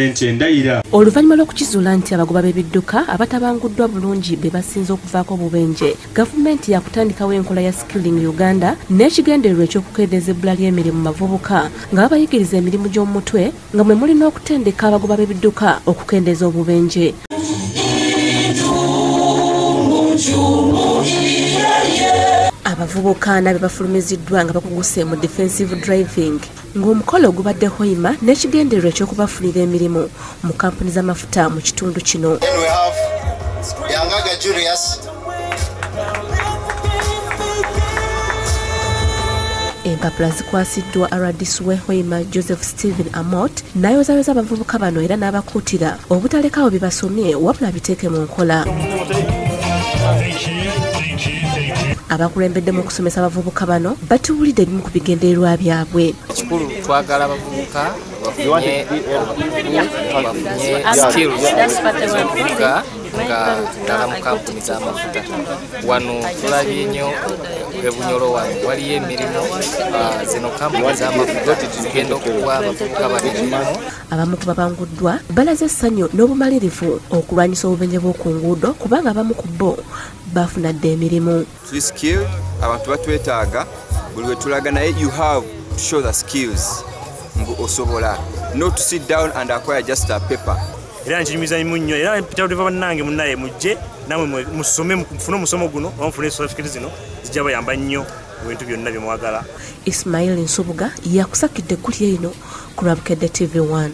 ssente ndayira. Oluvannyuma lw'okukizuula nti abagoba b'ebidduka abatabanguddwa bulungi be basinze okuvaako obubenje, gavumenti yakutandikawo enkola ya Skilling Uganda n'ekigendererwa eky'okukendeeza ebbula ly'emirimu mu bavubuka nga babayigiriza emirimu gy'omutwe nga mwe mulina okutendeka abagoba b'ebidduka okukendeeza obubenje. Abavubuka nabe bafulumiziddwa nga bakuguse mu defensive driving ng'omukolo gubadde Hoima n'ekigendererwa eky'okubafunira emirimu mu kampuni z'amafuta mu kitundu kino. Empapula zikwasiddwa RDC w'e Hoima Joseph Stephen Amott n'ayozaayoza abavubuka bano era n'abakuutira obutalekawo bye basomye wabula biteeke mu nkola. Abakulembedde mu kusomesa abavubuka bano batuwulidde ebimu ku bigendererwa byabwe. Ekikulu twagala abavubuka bafunye skills nga ddala mu kampuni z'amafuta. Wano tulabye nnyo ebunyolo wano waliyo emirimu zino kampuni z'amafuta zigenda okuwa abavubuka bano emirimu. Abamu ku babanguddwa balaze essanyu n'obumalirivu okulwanyisa obubenje bw'oku nguudo kubanga abamu ku bo bafuna dde emirimu. Tuli skilled, abantu batwetaaga, buli we tulaga naye you have to show the skills mbu osobola, not to sit down and acquire just a paper. Era nkinyumiza nnyo era mpitaliva bannange munnaye mujje namwe musome mufune omusomo guno mufune certificate zino zijja bayamba nnyo ebintu byonna bye mwagala. Ismail Nsubuga yakusakidde kulya ino ku Bukedde TV 1.